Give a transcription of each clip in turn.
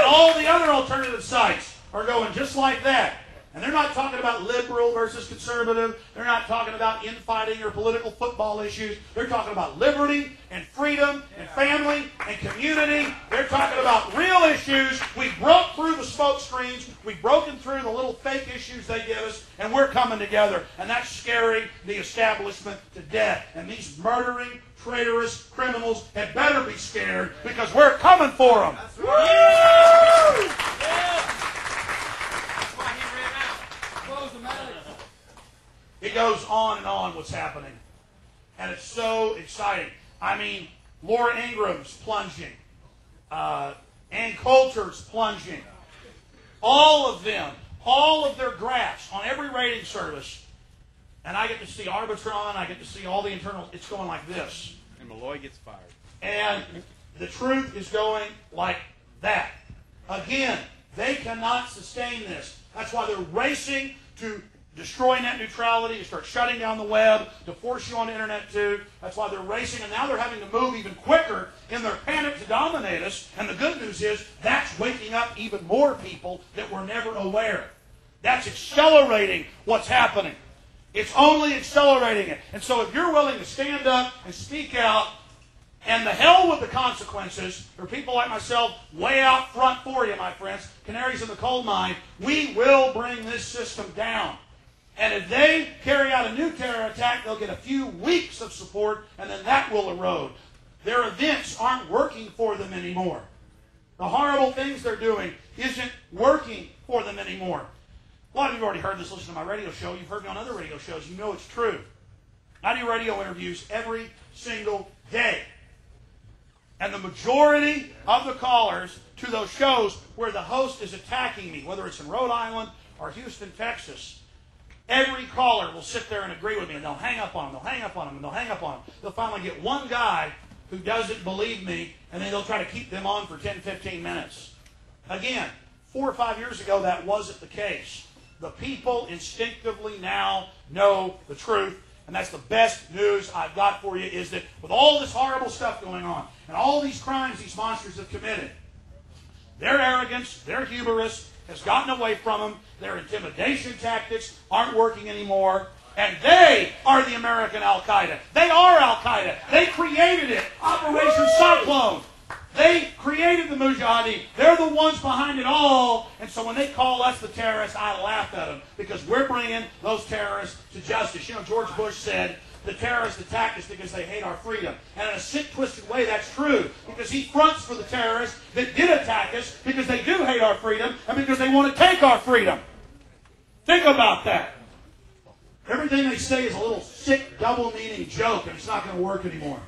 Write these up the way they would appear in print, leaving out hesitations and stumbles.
all the other alternative sites are going just like that. And they're not talking about liberal versus conservative. They're not talking about infighting or political football issues. They're talking about liberty and freedom and family and community. They're talking about real issues. We broke through the smoke screens. We've broken through the little fake issues they give us, and we're coming together. And that's scaring the establishment to death. And these murdering, traitorous criminals had better be scared, because we're coming for them. That's right. Yeah. It goes on and on what's happening. And it's so exciting. I mean, Laura Ingram's plunging. Ann Coulter's plunging. All of them, all of their graphs on every rating service. And I get to see Arbitron, I get to see all the internal, it's going like this. And Malloy gets fired. And the truth is going like that. Again, they cannot sustain this. That's why they're racing to destroy net neutrality, to start shutting down the web, to force you on the internet too. That's why they're racing, and now they're having to move even quicker in their panic to dominate us. And the good news is that's waking up even more people that were never aware. That's accelerating what's happening. It's only accelerating it. And so if you're willing to stand up and speak out, and the hell with the consequences, there are people like myself way out front for you, my friends, canaries in the coal mine, we will bring this system down. And if they carry out a new terror attack, they'll get a few weeks of support, and then that will erode. Their events aren't working for them anymore. The horrible things they're doing isn't working for them anymore. A lot of you have already heard this. Listen to my radio show. You've heard me on other radio shows. You know it's true. I do radio interviews every single day. And the majority of the callers to those shows where the host is attacking me, whether it's in Rhode Island or Houston, Texas, every caller will sit there and agree with me, and they'll hang up on them, they'll hang up on them, and they'll hang up on them. They'll finally get one guy who doesn't believe me, and then they'll try to keep them on for 10, 15 minutes. Again, 4 or 5 years ago, that wasn't the case. The people instinctively now know the truth, and that's the best news I've got for you, is that with all this horrible stuff going on, and all these crimes these monsters have committed, their arrogance, their hubris has gotten away from them. Their intimidation tactics aren't working anymore. And they are the American Al-Qaeda. They are Al-Qaeda. They created it. Operation Cyclone. They created the Mujahideen. They're the ones behind it all. And so when they call us the terrorists, I laugh at them, because we're bringing those terrorists to justice. You know, George Bush said the terrorists attack us because they hate our freedom. And in a sick, twisted way, that's true, because he fronts for the terrorists that did attack us because they do hate our freedom and because they want to take our freedom. Think about that. Everything they say is a little sick, double-meaning joke, and it's not going to work anymore.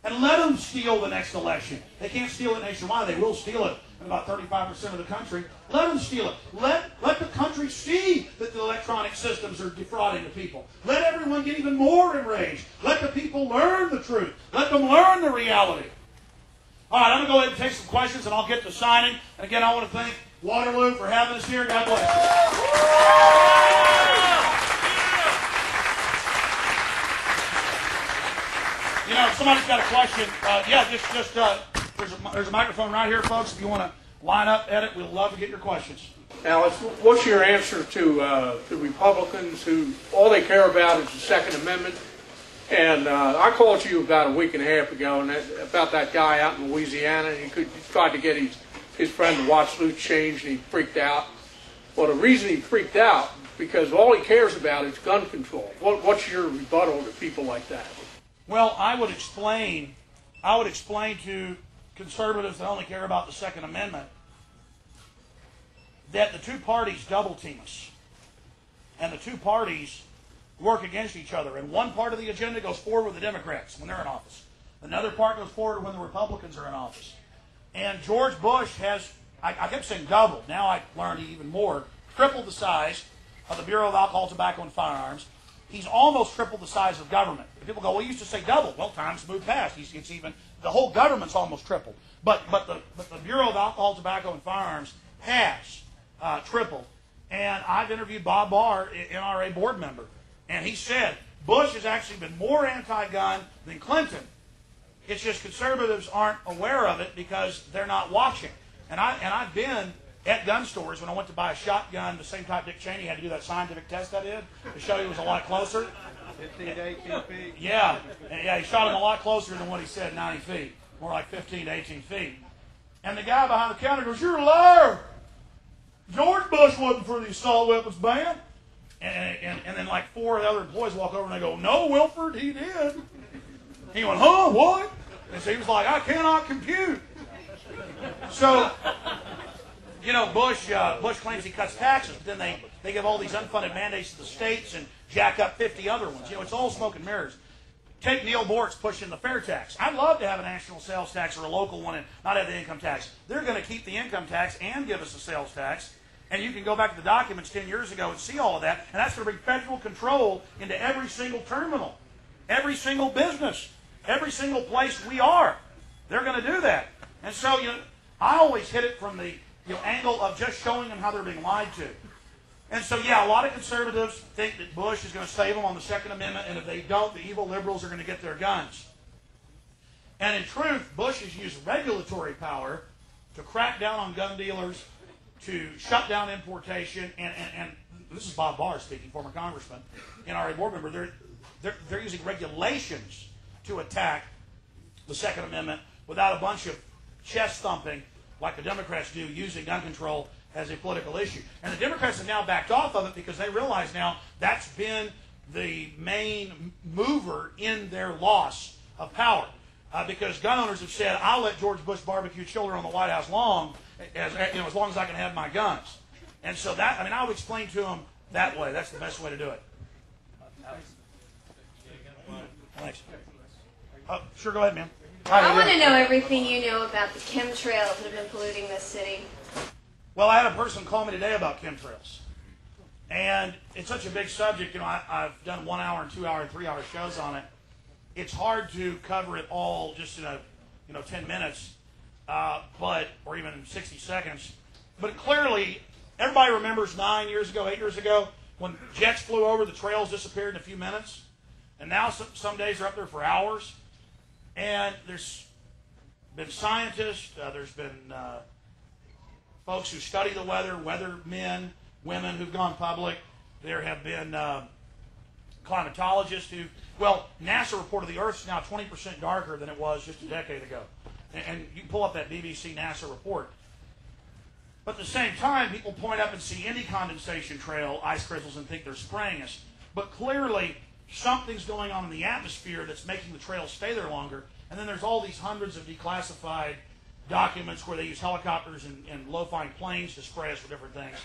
And let them steal the next election. They can't steal it nationwide. They will steal it in about 35% of the country. Let them steal it. Let the country see that the electronic systems are defrauding the people. Let everyone get even more enraged. Let the people learn the truth. Let them learn the reality. All right, I'm going to go ahead and take some questions, and I'll get to signing. And again, I want to thank Waterloo for having us here. God bless you. You know, if somebody's got a question, there's a microphone right here, folks. If you want to line up at it, we'd love to get your questions. Alex, what's your answer to the Republicans who all they care about is the Second Amendment? And I called you about a week and a half ago about that guy out in Louisiana. He tried to get his friend to watch Loot changed, and he freaked out. Well, the reason he freaked out because all he cares about is gun control. What's your rebuttal to people like that? Well, I would explain to conservatives that only care about the Second Amendment that the two parties double team us. And the two parties work against each other. And one part of the agenda goes forward with the Democrats when they're in office. Another part goes forward when the Republicans are in office. And George Bush has, I kept saying doubled. Now I learned even more. Tripled the size of the Bureau of Alcohol, Tobacco, and Firearms. He's almost tripled the size of government. People go, well, he used to say double. Well, time's moved past. It's even, the whole government's almost tripled. But the Bureau of Alcohol, Tobacco, and Firearms has tripled. And I've interviewed Bob Barr, NRA board member, and he said Bush has actually been more anti-gun than Clinton. It's just conservatives aren't aware of it because they're not watching. And I've been at gun stores when I went to buy a shotgun, the same type Dick Cheney had to do that scientific test I did to show he was a lot closer. 15 to 18 feet. Yeah, he shot him a lot closer than what he said, 90 feet. More like 15 to 18 feet. And the guy behind the counter goes, "You're a liar. George Bush wasn't for the assault weapons ban." And then like 4 of the other employees walk over and they go, "No, Wilford, he did." He went, "Huh, what?" And so he was like, "I cannot compute." So, you know, Bush claims he cuts taxes, but then they give all these unfunded mandates to the states and jack up 50 other ones. You know, it's all smoke and mirrors. Take Neil Bortz pushing the fair tax. I'd love to have a national sales tax or a local one and not have the income tax. They're going to keep the income tax and give us a sales tax. And you can go back to the documents 10 years ago and see all of that. And that's going to bring federal control into every single terminal, every single business, every single place we are. They're going to do that. And so, you know, I always hit it from the angle of just showing them how they're being lied to. And so, yeah, a lot of conservatives think that Bush is going to save them on the Second Amendment, and if they don't, the evil liberals are going to get their guns. And in truth, Bush has used regulatory power to crack down on gun dealers, to shut down importation, and this is Bob Barr speaking, former congressman, NRA board member. They're using regulations to attack the Second Amendment without a bunch of chest thumping like the Democrats do, using gun control as a political issue. And the Democrats have now backed off of it because they realize now that's been the main mover in their loss of power. Because gun owners have said, "I'll let George Bush barbecue children on the White House lawn as long as I can have my guns." And so that, I would explain to them that way. That's the best way to do it. Thanks. Sure, go ahead, man. I want to know everything you know about the chemtrails that have been polluting this city. Well, I had a person call me today about chemtrails. And it's such a big subject. You know, I've done 1 hour and 2 hour and 3 hour shows on it. It's hard to cover it all just in 10 minutes, or even in 60 seconds. But clearly, everybody remembers 9 years ago, 8 years ago, when jets flew over, the trails disappeared in a few minutes. And now some days are up there for hours. And there's been scientists, there's been folks who study the weather, weathermen, women who've gone public. There have been climatologists who, NASA reported the Earth's now 20% darker than it was just a decade ago. And you can pull up that BBC NASA report. But at the same time, people point up and see any condensation trail, ice crystals, and think they're spraying us. But clearly, something's going on in the atmosphere that's making the trails stay there longer. And then there's all these hundreds of declassified documents where they use helicopters and low-flying planes to spray us for different things.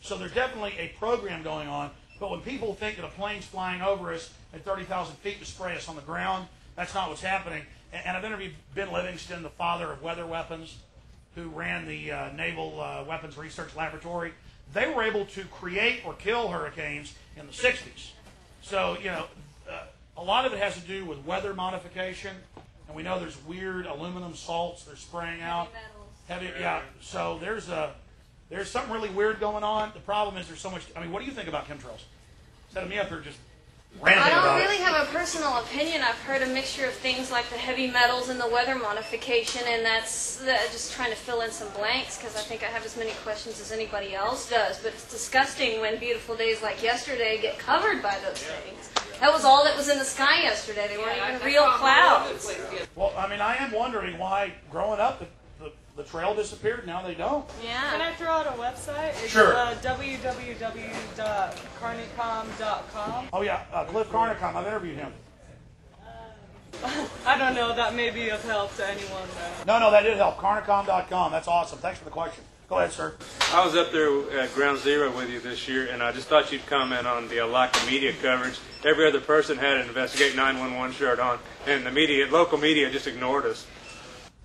So there's definitely a program going on. But when people think that a plane's flying over us at 30,000 feet to spray us on the ground, that's not what's happening. And I've interviewed Ben Livingston, the father of weather weapons, who ran the Naval Weapons Research Laboratory. They were able to create or kill hurricanes in the 60s. So, a lot of it has to do with weather modification. And we know there's weird aluminum salts they're spraying out. Heavy, yeah. So there's something really weird going on. The problem is there's so much. What do you think about chemtrails? Instead of me up there just ranting about it. I don't really have a personal opinion. I've heard a mixture of things like the heavy metals and the weather modification, and that's just trying to fill in some blanks because I think I have as many questions as anybody else does. But it's disgusting when beautiful days like yesterday get covered by those things. That was all that was in the sky yesterday. They weren't even real clouds. Well, I am wondering why growing up the trail disappeared. Now they don't. Yeah. Can I throw out a website? It's, sure. www.carnicom.com. Oh, yeah. Cliff Carnicom. I've interviewed him. I don't know. That may be of help to anyone, though. No, that did help. Carnicom.com. That's awesome. Thanks for the question. Go ahead, sir. I was up there at Ground Zero with you this year, and I just thought you'd comment on the lack of media coverage. Every other person had an Investigate 911 shirt on, and the local media just ignored us.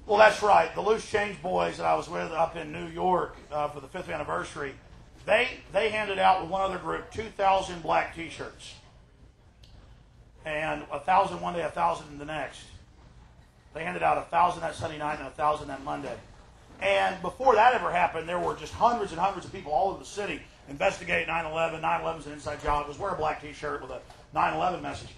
Well, that's right. The Loose Change Boys that I was with up in New York for the 5th anniversary, they handed out with one other group 2,000 black T-shirts. And 1,000 one day, 1,000 the next. They handed out 1,000 that Sunday night and 1,000 that Monday. And before that ever happened, there were just hundreds and hundreds of people all over the city. Investigate 9/11. 9/11's an inside job. It was wear a black T-shirt with a 9/11 message.